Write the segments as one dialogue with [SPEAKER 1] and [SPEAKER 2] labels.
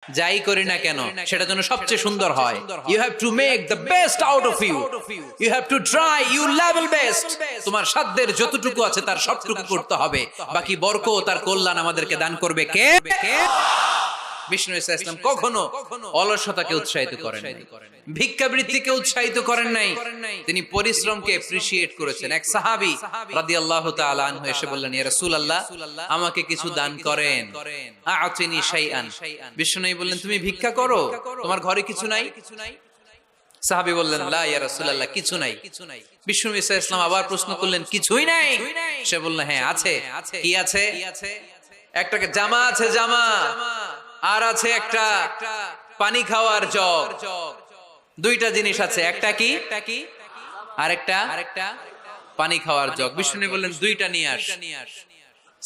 [SPEAKER 1] যাই করি না কেন সেটা যেন সবচেয়ে সুন্দর হয়। You have to make the best out of you, you have to try you level best. তোমার সাধ্যের যতটুকু আছে তার সবটুকু করতে হবে, বাকি বরকত আর কল্যাণ আমাদেরকে দান করবে কে? বিষ্ণু ইসলাম কখনো অলসতাকে উৎসাহিত করেন নাই, ভিক্ষাবৃত্তিকে উৎসাহিত করেন নাই, তিনি পরিশ্রমকে এপ্রিশিয়েট করেছেন। এক সাহাবী রাদিয়াল্লাহু তাআলা আনহু এসে বললেন, ইয়া রাসূলুল্লাহ, আমাকে কিছু দান করেন, আ'তিনি শাইআন। বিষ্ণু বললেন, তুমি ভিক্ষা করো, তোমার ঘরে কিছু নাই? সাহাবী বললেন, লা ইয়া রাসূলুল্লাহ, কিছু নাই। বিষ্ণু ইসলাম আবার প্রশ্ন করলেন, কিছুই নাই? সে বলল, হ্যাঁ আছে। কি আছে? একটা জামা আছে, জামা, আর আছে একটা পানি খাওয়ার জগ। দুইটা জিনিস আছে, একটা কি আর একটা পানি খাওয়ার জগ। বিষ্ণু বললেন, দুইটা নিয়ে আস।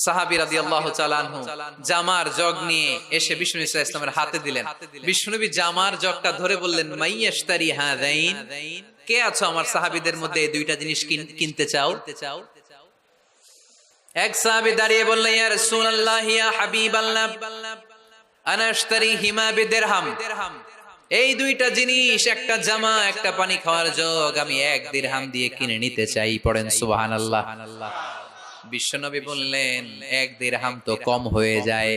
[SPEAKER 1] সাহাবী রাদিয়াল্লাহু তাআলা আনহু জামার জগ নিয়ে এসে বিষ্ণু ইসলামের হাতে দিলেন। বিষ্ণুনবী জামার জগটা ধরে বললেন, মাইয়াশতারি হাযাইন, কে আছো আমার সাহাবীদের মধ্যে এই দুইটা জিনিস কিনতে চাও? এক সাহাবী দাঁড়িয়ে বললেন, ইয়া রাসূলুল্লাহ, ইয়া হাবিবাল্লাহ, আনা আশতারিহিমা বিদিরহাম। এই দুইটা জিনিস, একটা জামা, একটা পানি খাওয়ার জগ, আমি 1 দিরহাম দিয়ে কিনে নিতে চাই। পড়েন সুবহানাল্লাহ। বিশ্বনবী বললেন, 1 দিরহাম তো কম হয়ে যায়,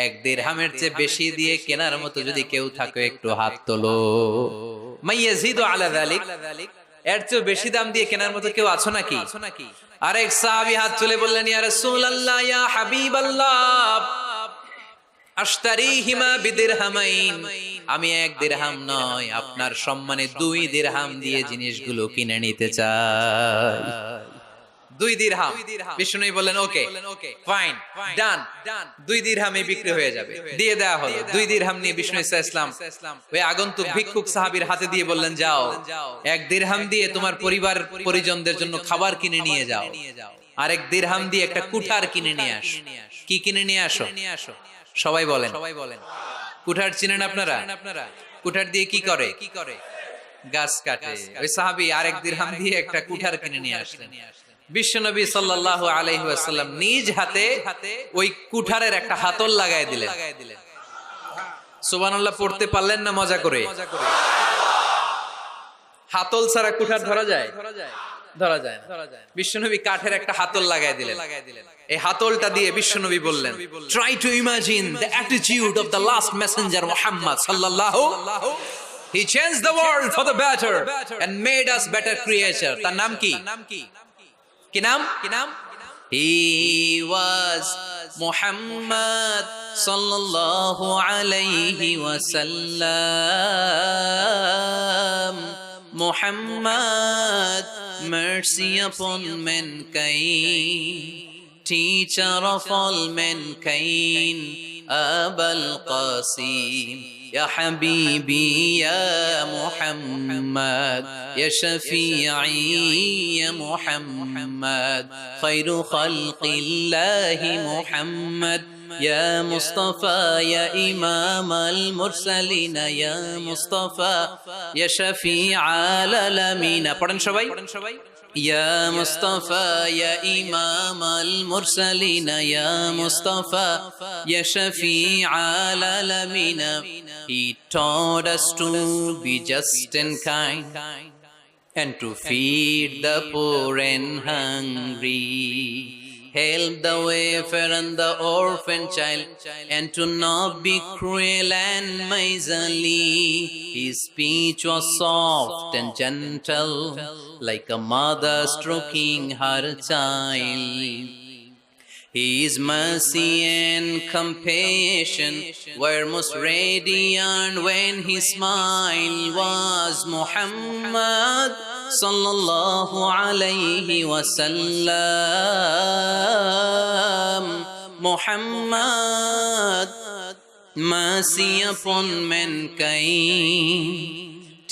[SPEAKER 1] 1 দিরহামের চেয়ে বেশি দিয়ে কেনার মতো যদি কেউ থাকে একটু হাত তোলো। মাইয়াজিদু আলা যালিক, এর চেয়ে বেশি দাম দিয়ে কেনার মতো কেউ আছো নাকি? আরেক সাহাবী হাত তুলে বললেন, ইয়া রাসূলুল্লাহ, ইয়া হাবিবাল্লাহ, আশতারিহিমা বিদিরহামাইন, আমি 1 দিরহাম নয়, আপনার সম্মানে 2 দিরহাম দিয়ে জিনিসগুলো কিনে নিতে চাই। 2 দিরহাম। বিষ্ণু বললেন, ওকে ফাইন, ডান, 2 দিরহামে বিক্রি হয়ে যাবে। দিয়ে দেয়া হলো। 2 দিরহাম নিয়ে বিষ্ণু ইসলাম ওই আগন্তুক ভিক্ষুক সাহাবীর হাতে দিয়ে বললেন, যাও, 1 দিরহাম দিয়ে তোমার পরিবার পরিজনদের জন্য খাবার কিনে নিয়ে যাও, আর 1 দিরহাম দিয়ে একটা কুঠার কিনে নিয়ে আস। কি কিনে নিয়ে আসো? সবাই বলেন। কুঠার চিনেন আপনারা? কুঠার দিয়ে কি করে? গাছ কাটে। ওই সাহাবী আর 1 দিরহাম দিয়ে একটা কুঠার কিনে নিয়ে আসলেন। বিশ্বনবী সাল্লাল্লাহু আলাইহি ওয়াসাল্লাম নিজ হাতে ওই কুঠারের একটা হাতল লাগায় দিলেন। সুবহানাল্লাহ পড়তে পারলেন না মজা করে? হাতল ছাড়া কুঠার ধরা যায়? ধরা যায় না। বিশ্বনবী কাঠের একটা হাতল লাগায় দিলেন। এই হাতলটা দিয়ে বিশ্বনবী বললেন, try to imagine the attitude of the last messenger Muhammad সাল্লাল্লাহু, he changed the world for the better and made us better creature. তার নাম কি? কি নাম? He was Muhammad sallallahu alayhi wa sallam. Muhammad, mercy upon mankind, teacher of all mankind, Abul Qasim, Ya Habibi, Ya Muhammad, Ya Shafi'i, Ya Muhammad, Khairu Khalqillahi Muhammad, Ya Mustafa, Ya Imam al-Mursalin, Ya Mustafa, Ya Shafi'al alamin. পড়েন সবাই। Ya Mustafa, Ya Imam al-Mursalin, Ya Mustafa, Ya Shafi'al alamin. He taught us to be just and kind, and to feed the poor and hungry, help the wafer and the orphan child, and to not be cruel and miserly. His speech was soft and gentle, like a mother stroking her child. His mercy and compassion were most radiant when his smile was Muhammad sallallahu alayhi wa sallam. Muhammad, mercy upon mankind,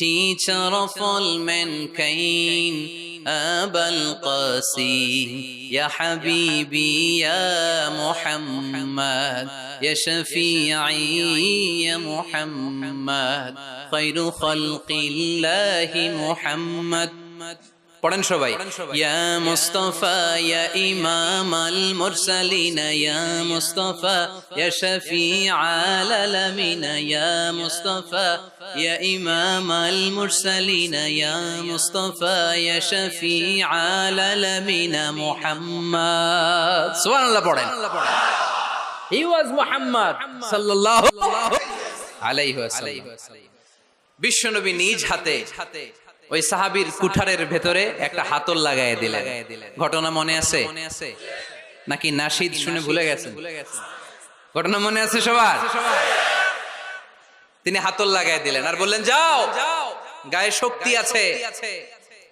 [SPEAKER 1] teacher of all mankind, Abul Qasim, Ya Habibi, Ya Muhammad, Ya Shafi'i, Ya Muhammad, Khairu Khalqillahi Muhammad, পড়েন সবাই। ইয়া মুস্তাফা ইয়া ইমামাল মুরসালিন ইয়া মুস্তাফা ইয়া শাফিআল আলামিন ইয়া মুস্তাফা ইয়া ইমামাল মুরসালিন ইয়া মুস্তাফা ইয়া শাফিআল আলামিন মুহাম্মদ। সুবহানাল্লাহ পড়েন। He was Muhammad sallallahu alayhi wasallam. বিশ্বনবী নিজ হাতে ওই সাহাবীর কুঠারের ভেতরে একটা হাতল লাগায় দিলেন। ঘটনা মনে আছে নাকি নাশিদ শুনে ভুলে গেছেন? ঘটনা মনে আছে সবার? তিনি হাতল লাগায় দিলেন আর বললেন, যাও, গায়ে শক্তি আছে,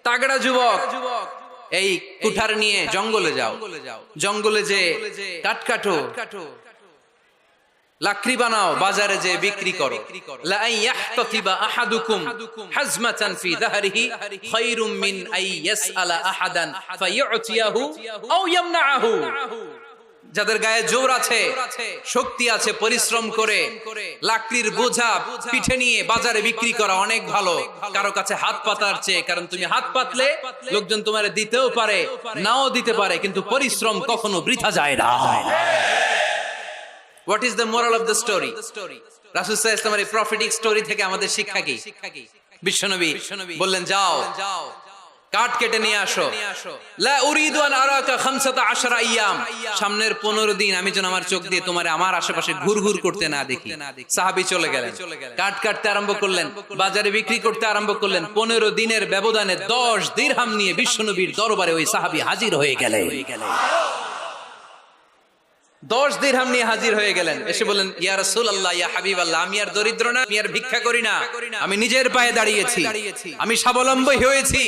[SPEAKER 1] তাগড়া যুবক, এই কুঠার নিয়ে জঙ্গলে যাও, জঙ্গলে যে কাঠ কাটো, লাকড়ি বানাও, বাজারে যে বিক্রি করো। লা ইয়াহতাতিবা আহাদুকুম হাজমাতান ফি যাহরিহি খায়রুম মিন আই ইয়াসআলা আহাদান ফায়ুতিয়াহু আও ইয়ামনাহু। যাদের গায়ে জোর আছে, শক্তি আছে, পরিশ্রম করে লাকড়ির বোঝা পিঠে নিয়ে বাজারে বিক্রি করা অনেক ভালো কারো কাছে হাত পাতার চেয়ে। কারণ তুমি হাত পাতলে লোকজন তোমারে দিতেও পারে, নাও দিতে পারে, কিন্তু পরিশ্রম কখনো বৃথা যায় না। What is the moral of the story? রাসূল সাল্লাল্লাহু আলাইহি ওয়াসাল্লামের প্রফেটিক স্টোরি থেকে আমাদের শিক্ষা কি? বিশ্বনবী বললেন, যাও, কাঠ কেটে নিয়ে আসো। লা উরিদু আন আরাকা 15 আইয়াম, সামনের 15 দিন আমি যেন আমার চোখ দিয়ে তোমারে আমার আশেপাশে ঘুরঘুর করতে না দেখি। সাহাবী চলে গেলেন, কাঠ কাটতে আরম্ভ করলেন, বাজারে বিক্রি করতে আরম্ভ করলেন। 15 দিনের ব্যবধানে 10 দিরহাম নিয়ে বিশ্বনবীর দরবারে ওই সাহাবী হাজির হয়ে গেলেন। 10 দিরহাম নিয়ে হাজির হয়ে গেলেন। এসে বলেন, ইয়া রাসূলুল্লাহ, ইয়া হাবিবাল্লাহ, আমি আর দরিদ্র না, আমি আর ভিক্ষা করি না, আমি নিজের পায়ে দাঁড়িয়েছি, আমি স্বাবলম্বী হয়েছি,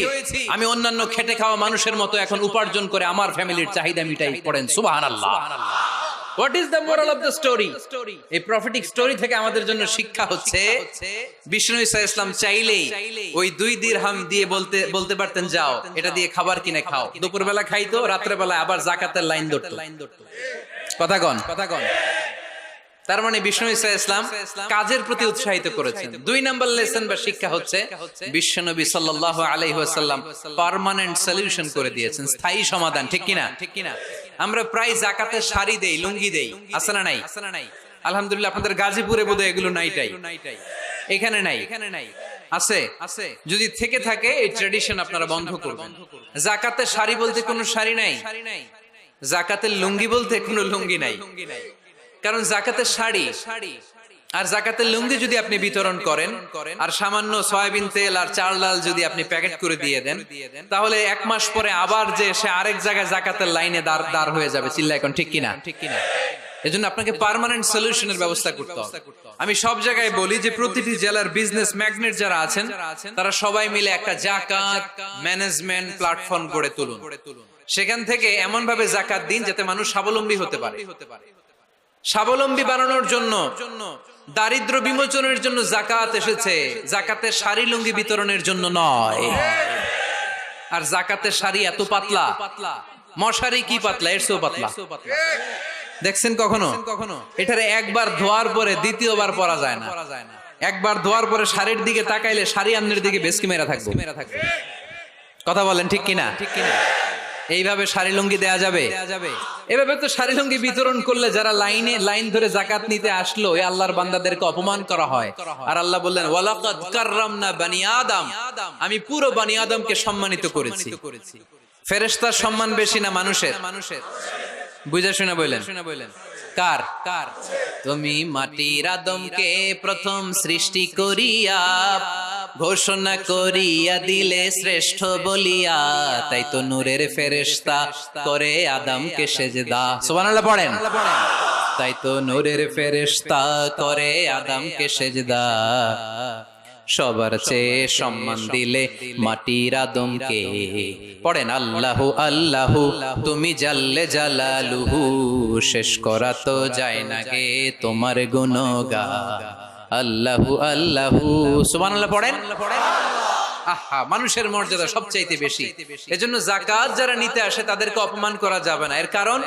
[SPEAKER 1] আমি অন্যান্য খেটে খাওয়া মানুষের মতো এখন উপার্জন করে আমার ফ্যামিলির চাহিদা মিটাই। পড়েন সুবহানাল্লাহ। What is the moral of the story? এই প্রফেটিক স্টোরি থেকে আমাদের জন্য শিক্ষা হচ্ছে, বিষ্ণু ঈসা ইসলাম চাইলেই ওই 2 দিরহাম দিয়ে বলতে পারতেন, যাও, এটা দিয়ে খাবার কিনে খাও। দুপুরবেলা খাইতো, রাত্রে বেলা আবার যাকাতের লাইন ধরতো। কথা কন। তার মানে বিষ্ণু ঈসা ইসলাম কাজের প্রতি উৎসাহিত করেছেন। 2 নাম্বার লেসন বা শিক্ষা হচ্ছে, বিশ্বনবী সাল্লাল্লাহু আলাইহি ওয়াসাল্লাম পার্মানেন্ট সলিউশন করে দিয়েছেন, স্থায়ী সমাধান। ঠিক কিনা? আমরা প্রায় যাকাতের শাড়ি দেই, লুঙ্গি দেই, আছে না নাই? আলহামদুলিল্লাহ আপনাদের গাজীপুরে বোধহয় এগুলো নাইটাই, এখানে নাই, আছে। যদি থেকে থাকে এই ট্র্যাডিশন আপনারা বন্ধ করবেন। যাকাতের শাড়ি বলতে কোনো শাড়ি নাই, যাকাতের লুঙ্গি বলতে কোনো লুঙ্গি নাই। কারণ যাকাতের শাড়ি আর জাকাতের লুঙ্গি যদি আপনি বিতরণ করেন আর সামান্য সয়াবিন তেল আর চাল ডাল যদি আপনি প্যাকেট করে দিয়ে দেন, তাহলে 1 মাস পরে আবার যে সে আরেক জায়গায় জাকাতের লাইনে দাঁড় হয়ে যাবে। চিল্লা এখন ঠিক কিনা? এজন্য আপনাকে পার্মানেন্ট সলিউশনের ব্যবস্থা করতে হবে। আমি সব জায়গায় বলি যে প্রতিটি জেলার বিজনেস ম্যাগনেট যারা আছেন তারা সবাই মিলে একটা জাকাত ম্যানেজমেন্ট প্ল্যাটফর্ম গড়ে তুলুন। সেখান থেকে এমন ভাবে জাকাত দিন যাতে মানুষ স্বাবলম্বী হতে পারে। স্বাবলম্বী বানানোর জন্য, দারিদ্র বিমোচনের জন্য জাকাত এসেছে, জাকাতের শাড়ি লুঙ্গি বিতরণের জন্য নয়। আর জাকাতের শাড়ি এত পাতলা, মশারি কি পাতলা, এর চেয়েও পাতলা। দেখছেন কখনো? এটার একবার ধোয়ার পরে দ্বিতীয়বার পরা যায় না। একবার ধোয়ার পরে শাড়ির দিকে তাকাইলে শাড়ি আমনের দিকে বেশকি মেরা থাকবে। কথা বলেন ঠিক কিনা? এইভাবে শাড়ি লুঙ্গি দেয়া যাবে? এভাবে তো শাড়ি লুঙ্গি বিতরণ করলে যারা লাইন ধরে জাকাত নিতে আসলো এই আল্লাহর বান্দাদেরকে অপমান করা হয়। আর আল্লাহ বললেন, ওয়ালাকাদ কাররামনা বানি আদম, আমি পুরো বানি আদমকে সম্মানিত করেছি। ফেরেশতার সম্মান বেশি না মানুষের? বুঝা শুনে বললেন। কার? তুমি মাটির আদমকে প্রথম সৃষ্টি করিয়া ঘোষণা করিয়া দিলে শ্রেষ্ঠ বলিয়া, তাই তো নূরের ফেরেশতা করে আদমকে সেজদা। সুবহানাল্লাহ পড়েন। তাই তো নূরের ফেরেশতা করে আদমকে সেজদা, সবার চেয়ে সম্মান দিলে মাটির আদমকে। পড়েন আল্লাহু আল্লাহু তুমি জাল্লে জালালুহু, শেষ করা তো যায় না গে তোমার গুণগান। আল্লাহু আল্লাহু, সুবহানাল্লাহ পড়েন। আহা, মানুষের মর্যাদা সবচাইতে বেশি। এজন্য যাকাত যারা নিতে আসে তাদেরকে অপমান করা যাবে না। এর কারণ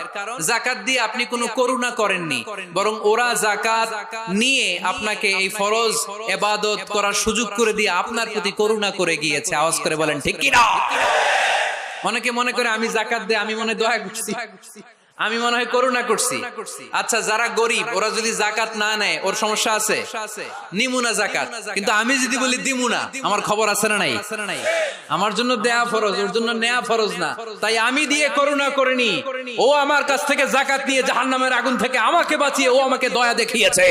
[SPEAKER 1] যাকাত দিয়ে আপনি কোনো করুণা করেননি, বরং ওরা যাকাত নিয়ে আপনাকে এই ফরজ ইবাদত করার সুযোগ করে দিয়ে আপনার প্রতি করুণা করে গিয়েছে। আওয়াজ করে বলেন ঠিক কি না? অনেকে মনে করে আমি যাকাত দিয়ে আমি মনে দয়া করছি, আমি মনে হয় করুণা করছি। আচ্ছা, যারা গরিব ওরা যদি যাকাত না নেয় ওর সমস্যা আছে? নিমুনা যাকাত। কিন্তু আমি যদি বলি দিমুনা, আমার খবর আছে না নাই? আমার জন্য দেয়া ফরজ, ওর জন্য নেয়া ফরজ না। তাই আমি দিয়ে করুণা করিনি, ও আমার কাছ থেকে যাকাত নিয়ে জাহান্নামের আগুন থেকে আমাকে বাঁচিয়ে ও আমাকে দয়া দেখিয়েছে।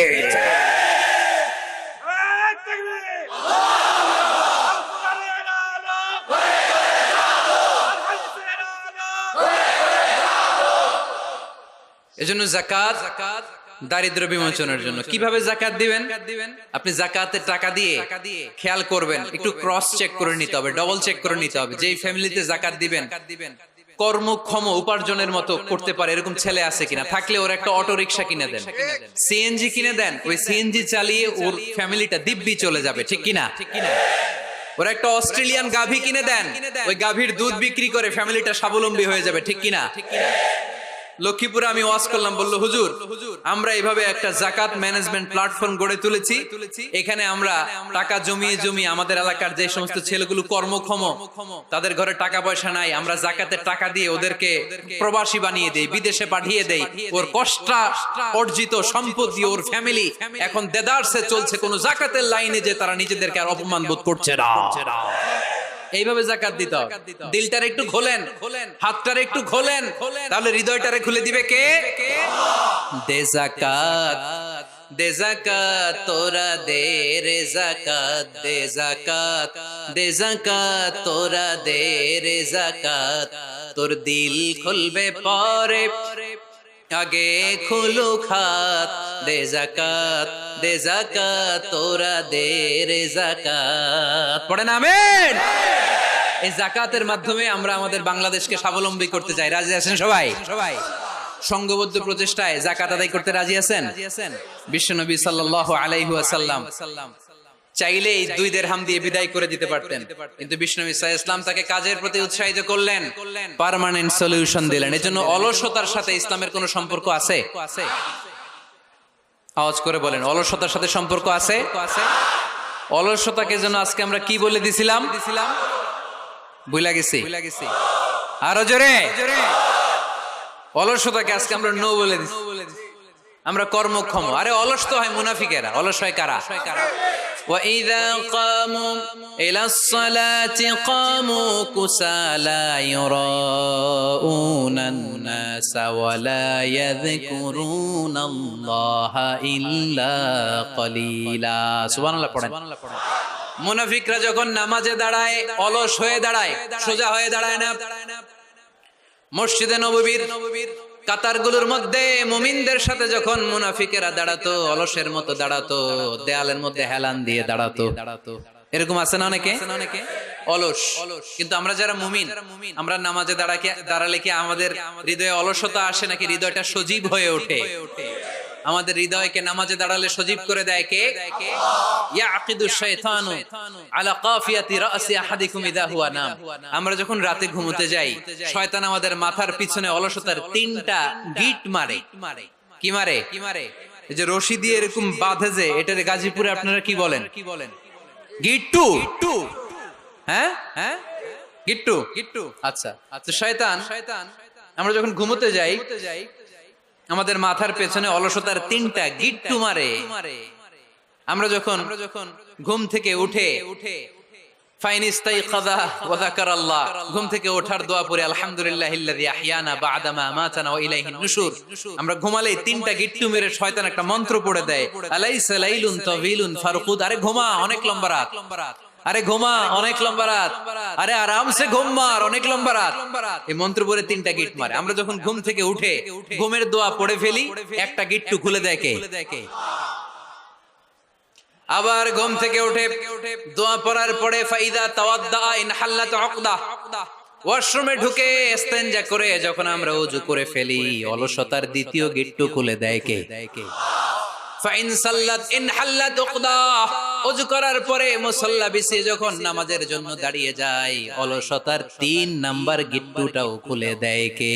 [SPEAKER 1] এজন্য যাকাত দারিদ্র্য বিমোচনের জন্য। কিভাবে যাকাত দিবেন? আপনি যাকাতের টাকা দিয়ে খেয়াল করবেন, একটু ক্রস চেক করে নিতে হবে, ডবল চেক করে নিতে হবে। যেই ফ্যামিলিতে যাকাত দিবেন কর্মক্ষম উপার্জনের মতো করতে পারে এরকম ছেলে আছে কিনা, থাকলে ওর একটা অটো রিকশা কিনে দেন, সিএনজি কিনে দেন। ওই সিএনজি চালিয়ে ওর ফ্যামিলিটা দিব্যি চলে যাবে, ঠিক কিনা? ওরা একটা অস্ট্রেলিয়ান গাভী কিনে দেন, ওই গাভীর দুধ বিক্রি করে ফ্যামিলিটা স্বাবলম্বী হয়ে যাবে, ঠিক কিনা? লক্ষ্মীপুরে আমি ওয়াজ করলাম, বললো হুজুর আমরা এইভাবে একটা যাকাত ম্যানেজমেন্ট প্ল্যাটফর্ম গড়ে তুলেছি, এখানে আমরা টাকা জমিয়ে জমিয়ে আমাদের এলাকার যে সমস্ত ছেলেগুলো কর্মক্ষম, তাদের ঘরে টাকা পয়সা নাই, আমরা যাকাতের টাকা দিয়ে ওদেরকে প্রবাসী বানিয়ে দেই, বিদেশে পাঠিয়ে দেই। ওর কষ্ট অর্জিত সম্পদ দিয়ে ওর ফ্যামিলি এখন দেদারসে চলছে, কোনো যাকাতের লাইনে যে তারা নিজেদেরকে আর অপমান বোধ করছে না। এইভাবে যাকাত দিতে হবে। দিলটারে একটু খোলেন, হাতটারে একটু খোলেন, তাহলে হৃদয়টারে খুলে দিবে কে? দে যাকাত, দে যাকাত তোরা দে রে যাকাত, দে যাকাত, দে যাকাত তোরা দে রে যাকাত। তোর দিল খুলবে পরে, আগে খুলু খাত। দে যাকাত, দে যাকাত তোরা দে রে যাকাত। পড়েন আমিন। এই যাকাতের মাধ্যমে আমরা আমাদের বাংলাদেশকে স্বাবলম্বী করতে চাই। রাজি আছেন সবাই? সংঘবদ্ধ প্রচেষ্টায় যাকাত আদায় করতে রাজি আছেন? বিশ্বনবী সাল্লাল্লাহু আলাইহি ওয়াসাল্লাম চাইলেই 2 দিরহাম দিয়ে বিদায় করে দিতে পারতেন, কিন্তু বিশ্বনবী সাল্লাল্লাহু আলাইহি ওয়াসাল্লাম তাকে কাজের প্রতি উৎসাহিত করলেন, পার্মানেন্ট সলিউশন দিলেন। এজন্য অলসতার সাথে ইসলামের কোনো সম্পর্ক আছে? আওয়াজ করে বলেন, অলসতার সাথে সম্পর্ক আছে? অলসতাকে যেন আজকে আমরা কি বলে দিছিলাম? ভুলে গেছি। আরো জোরে। অলসতাকে আজকে আমরা নো বলে দিছি। আমরা কর্মক্ষম। আরে অলস তো হয় মুনাফিকেরা, অলস হয় কারা? وَإِذَا قَامُوا إِلَى الصَّلَاةِ قَامُوا كُسَالَى يُرَاءُونَ النَّاسَ وَلَا يَذْكُرُونَ اللَّهَ إِلَّا قَلِيلًا। সুবহানাল্লাহ পড়েন। মুনাফিকরা যখন নামাজে দাঁড়ায় অলস হয়ে দাঁড়ায়, সোজা হয়ে দাঁড়ায় না। মসজিদে নববীর কাতারগুলোর মধ্যে মুমিনদের সাথে যখন মুনাফিকেরা দাঁড়াতো, অলসের মতো দাঁড়াতো, দেয়ালের মধ্যে হেলান দিয়ে দাঁড়াতো। এরকম আছে না অনেকে? অলস। কিন্তু আমরা যারা মুমিন, আমরা নামাজে দাঁড়ালে কি আমাদের হৃদয়ে অলসতা আসে নাকি হৃদয়টা সজীব হয়ে ওঠে? আমাদের হৃদয়কে নামাজে দাঁড়ালে সজীব করে দেয় কে? ইয়াকিদু শাইতানু আলা কাফিয়াতি রাসি আহাদিকুম ইযা হুয়া নাম। আমরা যখন রাতে ঘুমোতে যাই, শয়তান আমাদের মাথার পিছনে অলসতার 3টা গিট মারে। কি মারে? এই যে রশি দিয়ে এরকম বাঁধে, যে এটার গাজীপুরে আপনারা কি বলেন? গিট্টু। হ্যাঁ, গিট্টু। আচ্ছা, তো শয়তান আমরা যখন ঘুমোতে যাই আমাদের মাথার পেছনে অলসতার 3টা গিট্টু মারে। আমরা যখন ঘুম থেকে উঠে ফাইনিস্তাইকাযা ওয়া যাকারাল্লাহ, ঘুম থেকে ওঠার দোয়া পড়ে আলহামদুলিল্লাহিল্লাযী আহইয়ানা বা'দা মা আমাতানা ওয়া ইলাইহিন নুশুর, আমরা ঘুমালেই 3টা গিট্টু মেরে শয়তান একটা মন্ত্র পড়ে দেয়, আলাইসা লাইলুন তাওয়িলুন ফারকুদ। আরে ঘুমা, অনেক লম্বা রাত। আরে ঘুমা, অনেক লম্বা রাত। আরে আরামসে ঘুম মার, অনেক লম্বা রাত। এই মন্ত্র পড়ে 3টা গিট মারে। আমরা যখন ঘুম থেকে উঠে ঘুমের দোয়া পড়ে ফেলি, একটা গিট্টু খুলে দেয় কে? আবার ঘুম থেকে উঠে দোয়া পড়ার পরে ফাইদা তাওয়াদ্দা ইন হাল্লাত উকদা, ওয়াশরুমে ঢুকে ইস্তেনজা করে যখন আমরা ওযু করে ফেলি, অলসতার 2য় গিট্টু খুলে দেয় কে? ফাইন সাল্লাত ইন হাল্লাত উকদা, ওযু করার পরে মুসাল্লা বিছিয়ে যখন নামাজের জন্য দাঁড়িয়ে যায়, অলসতার 3 নাম্বার গিট্টুটাও খুলে দেয় কে?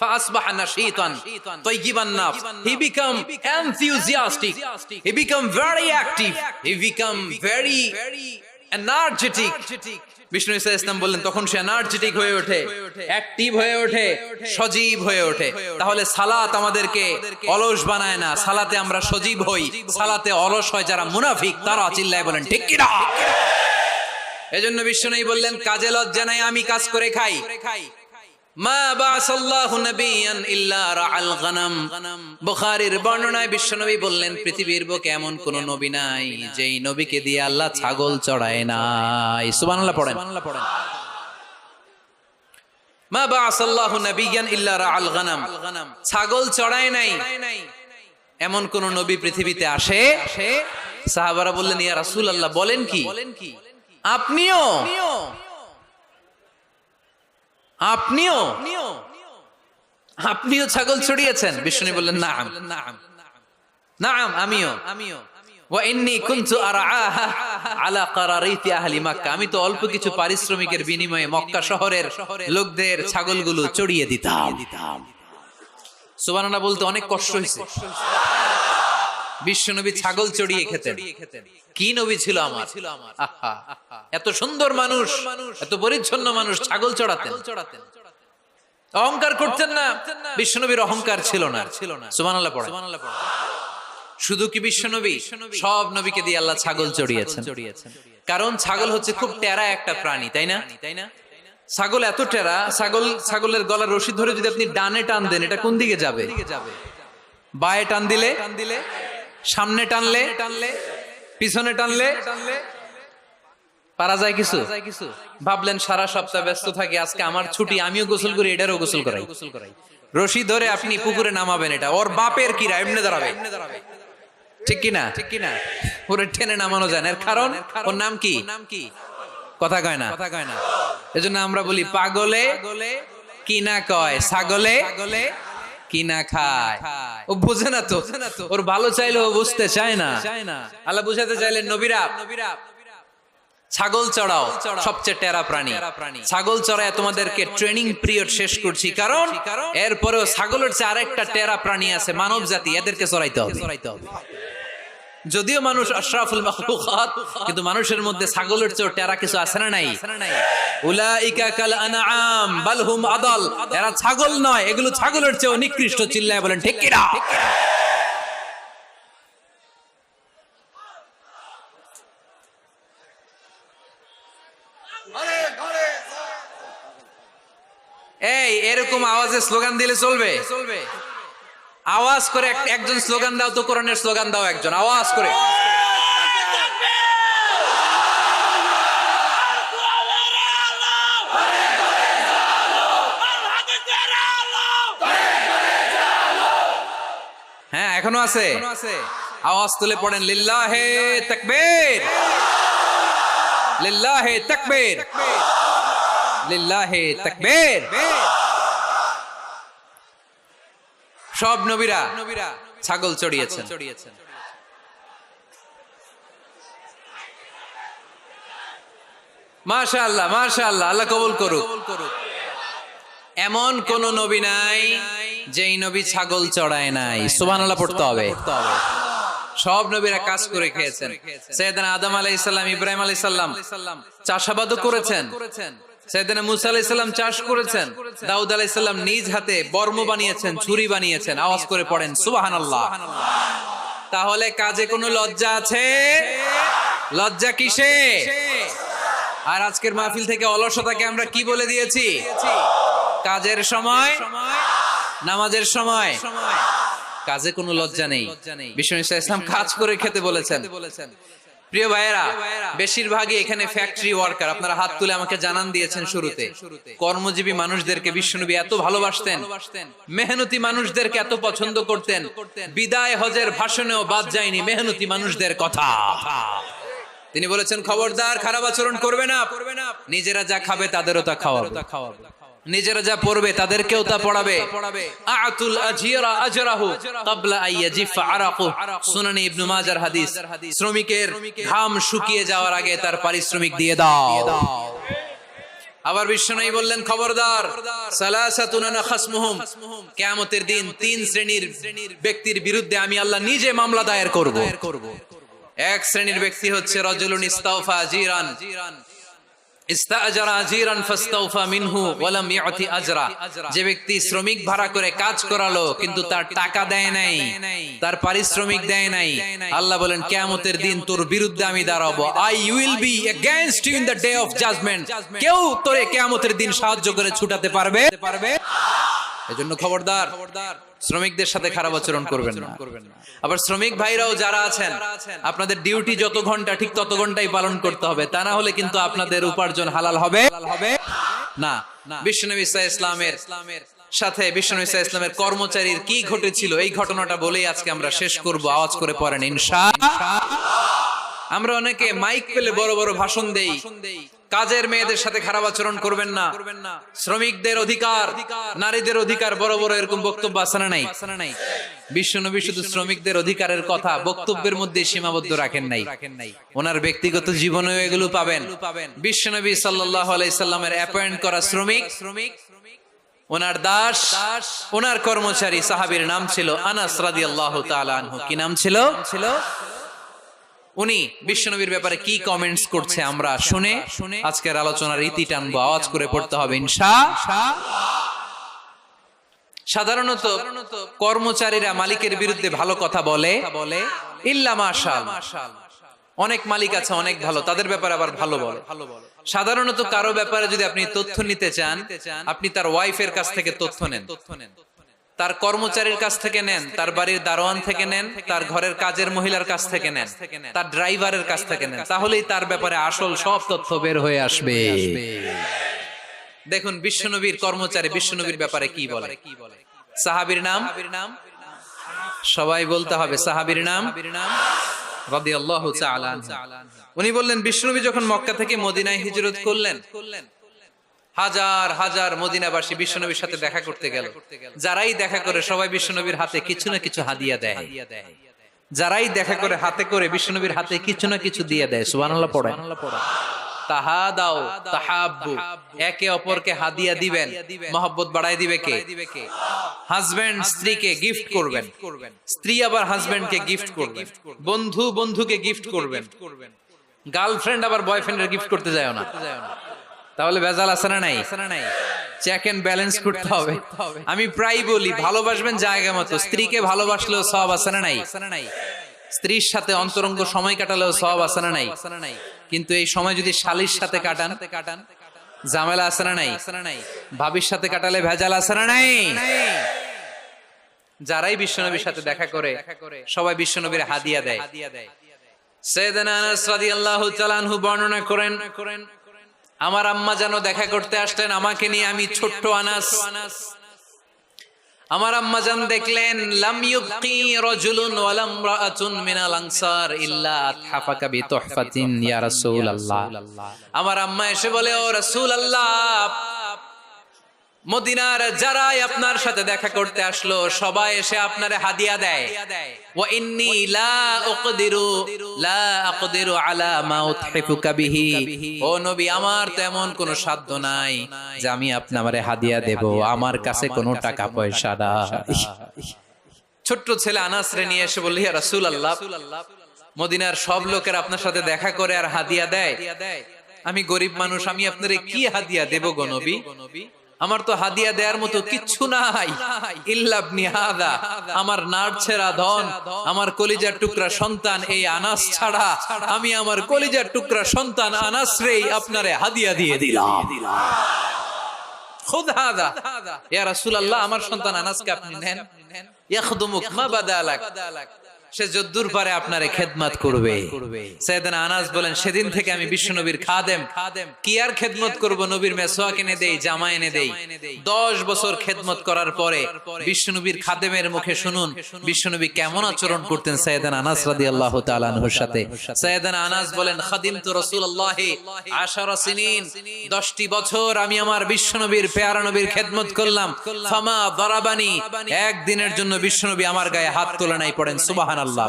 [SPEAKER 1] فأصبح نشيطا طيب النفس. He become enthusiastic. He become very active. He become very energetic. Vishnu ঈসা ইসলাম বললেন তখন সে এনার্জেটিক হয়ে ওঠে, অ্যাক্টিভ হয়ে ওঠে, সজীব হয়ে ওঠে। তাহলে সালাত আমাদেরকে অলস বানায় না, সালাতে আমরা সজীব হই। সালাতে অলস হয় যারা মুনাফিক, তারা চিল্লায় বলেন ঠিক কি না? এজন্য বিষ্ণু বললেন কাজে লজ্জা নাই, আমি কাজ করে খাই। মা বাসাল্লাহু নাবিয়ান ইল্লা রাআল গানাম। বুখারীর বর্ণনায় বিশ্বনবী বললেন পৃথিবীর বুকে এমন কোন নবী নাই যেই নবীকে দিয়ে আল্লাহ ছাগল চড়ায় নাই। সুবহানাল্লাহ পড়েন। মা বাসাল্লাহু নাবিয়ান ইল্লা রাআল গানাম, ছাগল চড়ায় নাই এমন কোন নবী পৃথিবীতে আসে? সাহাবারা বললেন ইয়া রাসূলুল্লাহ বলেন কি? আপনিও ছাগল ছড়িয়েছেন? বিষ্ণু বললেন নাম, নাম আমিও। ওয়া ইন্নী কুনতু আরআহা আলা কারারিতি আহলি মক্কা, আমি তো অল্প কিছু পারিশ্রমিকের বিনিময়ে মক্কা শহরের লোকদের ছাগলগুলো চড়িয়ে দিতাম। সুবহানাল্লাহ বলতে অনেক কষ্ট হয়েছে। বিশ্বনবী ছাগল চড়িয়ে খেতেন। কি নবী ছিল আমার! আহা, এত সুন্দর মানুষ, এত পরিচ্ছন্ন মানুষ, ছাগল চড়াতেন। অহংকার করতেন না, বিশ্বনবীর অহংকার ছিল না। সুবহানাল্লাহ পড়েন। শুধু কি বিশ্বনবী, সব নবীকে দিয়ে আল্লাহ ছাগল চড়িয়েছেন। কারণ ছাগল হচ্ছে খুব টেরা একটা প্রাণী, তাই না? ছাগল এত টেরা, ছাগলের গলার রশি ধরে যদি আপনি ডানে টান দেন, এটা কোন দিকে যাবে? বায়ে টান দিলে, সামনে টানলে, পিছনে টানলে পারা যায় কিছু? ভাবলেন সারা সপ্তাহ ব্যস্ত থাকে, আজকে আমার ছুটি, আমিও গোসল করি, এটারও গোসল করাই। রশি ধরে আপনি পুকুরে নামাবেন, এটা ওর বাপের কিরা এমনি দাঁড়াবে, ঠিক কিনা? পুরো টেনে নামানো যায় না। এর কারণ ওর নাম কি? কথা কয় না। এজন্য আমরা বলি পাগলে কিনা কয়, ছাগলে কিনা খায়। ও বুঝে না তো, ওর ভালো চাইলে ও বুঝতে চায় না। আল্লাহ বুঝাতে চাইলেন নবীরা ছাগল চড়াও, সবচেয়ে টেরা প্রাণী। ছাগল চড়ায় তোমাদেরকে ট্রেনিং পিরিয়ড শেষ করছি, কারণ এরপরেও ছাগলের চেয়ে আরেকটা টেরা প্রাণী আছে, মানব জাতি, এদেরকে চড়াইতে হবে। যদিও মানুষ আশরাফুল মাখলুকাত, কিন্তু মানুষের মধ্যে ছাগলের চেয়ে টেরা কিছু আছে না নাই? উলাইকা কাল আনআম বাল হুম আদাল, এরা ছাগল নয়, এগুলো ছাগলের চেয়েও নিকৃষ্ট। চিল্লায় বলেন ঠিক কি না? এই এরকম আওয়াজে স্লোগান দিলে চলবে? আওয়াজ করে একজন স্লোগান দাও তো, কোরআনের স্লোগান দাও একজন, আওয়াজ করে। হ্যাঁ এখনো আছে, আওয়াজ তুলে পড়েন লিল্লাহে তাকবীর, লিল্লাহে তাকবীর, লিল্লাহে তাকবীর। সব নবীরা ছাগল চড়িয়েছেন। মাশাআল্লাহ, মাশাআল্লাহ, আল্লাহ কবুল করুক। এমন কোন নবী নাই যেই নবী ছাগল চড়ায় নাই। সুবহানাল্লাহ পড়তে হবে। সব নবীরা কাজ করে খেয়েছেন। সাইয়েদনা আদম আলাইহিস সালাম, ইব্রাহিম আলাইহিস সালাম চাষাবাদও করেছেন। সাইয়েদনা মুসা আলাইহিস সালাম চাষ করেছেন। দাউদ আলাইহিস সালাম নিজ হাতে বর্ম বানিয়েছেন, ছুরি বানিয়েছেন। আওয়াজ করে পড়েন সুবহানাল্লাহ। তাহলে কাজে কোনো লজ্জা আছে? লজ্জা কিসে? আর আজকের মাহফিল থেকে অলসতাকে আমরা কি বলে দিয়েছি? কাজের সময়, নামাজের সময় কাজে কোনো লজ্জা নেই। বিষ্ণু ইসলাম কাজ করে খেতে বলেছেন। প্রিয় ভাইয়েরা, বেশিরভাগই এখানে ফ্যাক্টরি ওয়ার্কার। আপনারা হাত তুলে আমাকে জানান দিয়েছেন শুরুতে, কর্মজীবী মানুষদেরকে বিশ্বনবী এত ভালোবাসতেন, মেহনতি মানুষদেরকে এত পছন্দ করতেন। বিদায় হজের ভাষণেও বাদ যায়নি মেহনতি মানুষদের কথা। তিনি বলেছেন খবরদার খারাপ আচরণ করবে না, নিজেরা যা খাবে তাদেরও তা খাওয়াবে। নিজেরা যা পড়বে তাদেরকেও তা পড়াবে। আতুল আজিরা আজরাহু ক্বাবলা আইয়াজিফা আরাকু, সুনানি ইবনে মাজার হাদিস। শ্রমিকের ঘাম শুকিয়ে যাওয়ার আগে তার পারিশ্রমিক দিয়ে দাও। আবার বিশ্বনবী বললেন, খবরদার, সালাসাতুন আনা খাসমুহুম, কিয়ামতের দিন 3 শ্রেণীর ব্যক্তির বিরুদ্ধে আমি আল্লাহ নিজে মামলা দায়ের করব। এক শ্রেণীর ব্যক্তি হচ্ছে রাজুলুন ইস্তাওফা আজিরান, ইস্তাআজারা আজিরান ফাস্তাওফা মিনহু ওয়া লাম ইউতি আজরা, যে ব্যক্তি শ্রমিক ভাড়া করে কাজ করালো কিন্তু তার টাকা দেয় নাই, তার পারিশ্রমিক দেয় নাই। আল্লাহ বলেন, কিয়ামতের দিন তোর বিরুদ্ধে আমি দাঁড়াবো। I will be against you in the day of judgement. কেউ তোরে কিয়ামতের দিন সাহায্য করে ছুটাতে পারবে? এজন্য খবরদার, শ্রমিকদের সাথে খারাপ আচরণ করবেন না। আবার শ্রমিক ভাইরাও যারা আছেন, আপনাদের ডিউটি যত ঘন্টা ঠিক তত ঘন্টাই পালন করতে হবে, তা না হলে কিন্তু আপনাদের উপার্জন হালাল হবে না। বিশ্বনবী সাল্লাল্লাহু আলাইহি ইসলামের সাথে বিশ্বনবী সাল্লাল্লাহু আলাইহি ইসলামের কর্মচারীর কি ঘটেছিল এই ঘটনাটা বলেই আজকে আমরা শেষ করব। আওয়াজ করে পড়েন ইনশাআল্লাহ। আমরা অনেকে মাইক পেলে বড় বড় ভাষণ দেই, কাজের মেয়েদের সাথে খারাপ আচরণ করবেন না, শ্রমিকদের অধিকার, নারীদের অধিকার, বড় বড় এরকম বক্তব্য আছে না নাই? বিশ্বনবী শুধু শ্রমিকদের অধিকারের কথা বক্তব্যের মধ্যে সীমাবদ্ধ রাখেন নাই, ওনার ব্যক্তিগত জীবনেও এগুলো পাবেন। বিশ্বনবী সাল্লাল্লাহু আলাইহি সাল্লামের অ্যাপয়েন্ট করা শ্রমিক, ওনার দাস, ওনার কর্মচারী সাহাবীর নাম ছিল আনাস রাদিয়াল্লাহু তাআলা আনহু। কি নাম ছিল? উনি বিশ্বনবীর ব্যাপারে কি কমেন্টস করছে আমরা শুনে আজকের আলোচনার ইতি টানবো। আওয়াজ করে পড়তে হবে ইনশাআল্লাহ। সাধারণত কর্মচারীরা মালিকের বিরুদ্ধে ভালো কথা বলে, ইল্লা মাশাআল্লাহ। অনেক মালিক আছে অনেক ভালো, তাদের ব্যাপারে আবার ভালো বলে। সাধারণত কারো ব্যাপারে যদি আপনি তথ্য নিতে চান, আপনি তার ওয়াইফের কাছ থেকে তথ্য নেন, তার কর্মচারীর কাছ থেকে নেন, তার বাড়ির দারোয়ান থেকে নেন, তার ঘরের কাজের মহিলার কাছ থেকে নেন, তার ড্রাইভারের কাছ থেকে নেন, তাহলেই তার ব্যাপারে আসল সব তথ্য বের হয়ে আসবে। দেখুন বিশ্বনবীর কর্মচারী বিশ্বনবীর ব্যাপারে কি বলে। সাহাবীর নাম সবাই বলতে হবে, সাহাবীর নাম রাদিয়াল্লাহু তাআলা আনহু। উনি বললেন, বিশ্বনবী যখন মক্কা থেকে মদিনায় হিজরত করলেন, হাজার হাজার মদিনাবাসী বিশ্বনবীর সাথে দেখা করতে গেল। যারাই দেখা করে সবাই বিশ্বনবীর হাতে কিছু না কিছু হাদিয়া দেয়। যারাই দেখা করে হাতে করে বিশ্বনবীর হাতে কিছু না কিছু দিয়ে দেয়। সুবহানাল্লাহ পড়েন। তাহাদাও তাহাব্বু, একে অপরকে হাদিয়া দিবেন, মহব্বত বাড়ায় দিবে কে? হাজবেন্ড স্ত্রীকে গিফট করবেন, স্ত্রী আবার হাজবেন্ডকে গিফট করবেন, বন্ধু বন্ধুকে গিফট করবেন, গার্লফ্রেন্ড আবার বয়ফ্রেন্ডের গিফট করতে যায় না। তাহলে ভেজাল আছে না নাই? চেক এন্ড ব্যালেন্স করতে হবে। আমি প্রায় বলি, ভালোবাসবেন জায়গা মতো। স্ত্রীকে ভালোবাসলেও সওয়াব আছে না নাই? স্ত্রীর সাথে অন্তরঙ্গ সময় কাটালেও সওয়াব আছে না নাই? কিন্তু এই সময় যদি শালীর সাথে কাটান, ঝামেলা আছে না নাই? ভাবির সাথে কাটালে ভেজাল আছে না নাই? যারাই বিশ্বনবীর সাথে দেখা করে সবাই বিশ্বনবীর হাদিয়া দেয়। সাইয়েদনা আনাস রাদিয়াল্লাহু তাআলা আনহু বর্ণনা করেন, আমার আম্মা যেন দেখা করতে আসলেন আমাকে নিয়ে, আমি ছোট্ট আনাস। আমার আম্মা জান দেখলেন, লাম ইউবকি রাজুলুন ওয়া লাম রাআতুন মিনাল আনসার ইল্লা আতহাফাকা বিতুহফাতিন ইয়া রাসূলুল্লাহ। আমার আম্মা এসে বলে, ও রাসূলুল্লাহ, মদিনার যারাই আপনার সাথে দেখা করতে আসলো সবাই এসে আপনারে হাদিয়া দেয়। ওয়া ইন্নী লা আকদিরু আলা মা উতহিফুকা বিহি, ও নবী, আমার তেমন কোনো সাধ্য নাই যে আমি আপনারে হাদিয়া দেব, আমার কাছে কোনো টাকা পয়সা নাই। ছোট্ট ছেলে আনাস রে নিয়ে এসে বলল, ইয়া রাসূলুল্লাহ, মদিনার সব লোকের আপনার সাথে দেখা করে আর হাদিয়া দেয়, আমি গরিব মানুষ, আমি আপনারে কি হাদিয়া দেব গো নবী? আমার তো হাদিয়া দেওয়ার মতো কিচ্ছু নাই, ইল্লা ইবনি হাদা, আমার নাড়ছেড়া ধন, আমার কলিজার টুকরা সন্তান এই আনাস ছাড়া আমি আমার কলিজার টুকরা সন্তান আনাস রেই আপনারে হাদিয়া দিয়ে দিলাম। খুদ হাদা ইয়া রাসূলুল্লাহ, আমার সন্তান আনাসকে আপনি নেন, ইয়াখদুমুক মা বাদালাক, সে যদ্দুর পারে আপনারে খেদমত করবে। সাইয়েদনা আনাস বলেন সেদিন থেকে আমি বিশ্বনবীর খাদেম। কি আর খেদমত করব, নবীর মেসওয়াক এনে দেই, জামা এনে দেই। 10 বছর খেদমত করার পরে বিশ্বনবীর খাদেমের মুখে শুনুন বিশ্বনবী কেমন আচরণ করতেন সাইয়েদনা আনাস রাদিয়াল্লাহু তাআলা আনহুর সাথে। সাইয়েদনা আনাস বলেন খাদিমতু রাসূলুল্লাহি 10 সিনিন, 10টি বছর আমি আমার বিশ্বনবীর পেয়ারা নবীর খেদমত করলাম। ফামা দারাবানি, একদিনের জন্য বিশ্বনবী আমার গায়ে হাত তোলে নাই, পড়েন সুবহানাল্লাহ।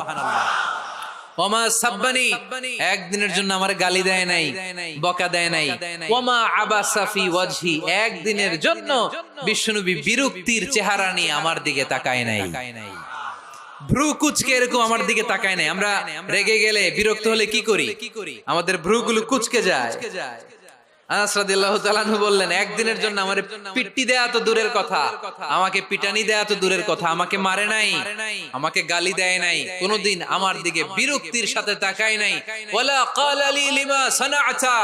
[SPEAKER 1] ওমা সাব্বানি, একদিনের জন্য আমার গালি দেয় নাই, বকা দেয় নাই। ওমা আবাসা ফি ওয়াজহি, একদিনের জন্য বিশ্বনবী বিরক্তির চেহারা নিয়ে আমার দিকে তাকায় নাই, ভ্রু কুচকে এরকম আমার দিকে তাকায় নাই। আমরা রেগে গেলে বিরক্ত হলে কি করি? আমাদের ভ্রুগুলো কুচকে যায়। আনাস রাদিয়াল্লাহু তাআলা আনহু বললেন একদিনের জন্য আমারে পিট্টি দেয়া তো দূরের কথা, আমাকে পিটানি দেয়া তো দূরের কথা, আমাকে মারে নাই, আমাকে গালি দেয় নাই, কোনদিন আমার দিকে বিরক্তির সাথে তাকায় নাই। ওয়ালা ক্বালা লি লিমা সানাআতা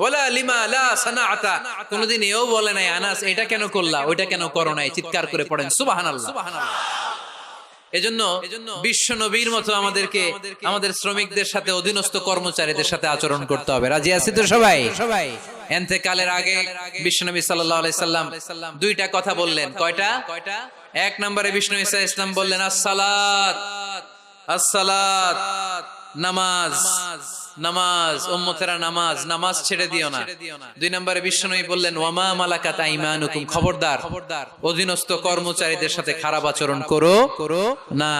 [SPEAKER 1] ওয়ালা লিমা লা সানাআতা, কোনদিন এও বলে নাই আনাস এটা কেন করলা, ওইটা কেন করো নাই। চিৎকার করে পড়েন সুবহানাল্লাহ। এজন্য বিশ্ব নবীর মতো আমাদেরকে আমাদের শ্রমিকদের সাথে, অধীনস্থ কর্মচারীদের সাথে আচরণ করতে হবে। রাজি আছি তো সবাই? ইন্তেকালের আগে বিশ্বনবী সাল্লাল্লাহু আলাইহি সাল্লাম দুইটা কথা বললেন। কয়টা? এক নম্বরে বিশ্বনবী সাল্লাল্লাহু আলাইহি সাল্লাম বললেন আসসালাত, আসসালাত, নামাজ, নামাজ, উম্মতেরা নামাজ, নামাজ ছেড়ে দিও না। দুই নম্বরে বিশ্বনবী বললেন ওয়ামা মালাকাত আইমানুকুম, খবরদার অধীনস্থ কর্মচারীদের সাথে খারাপ আচরণ করো না।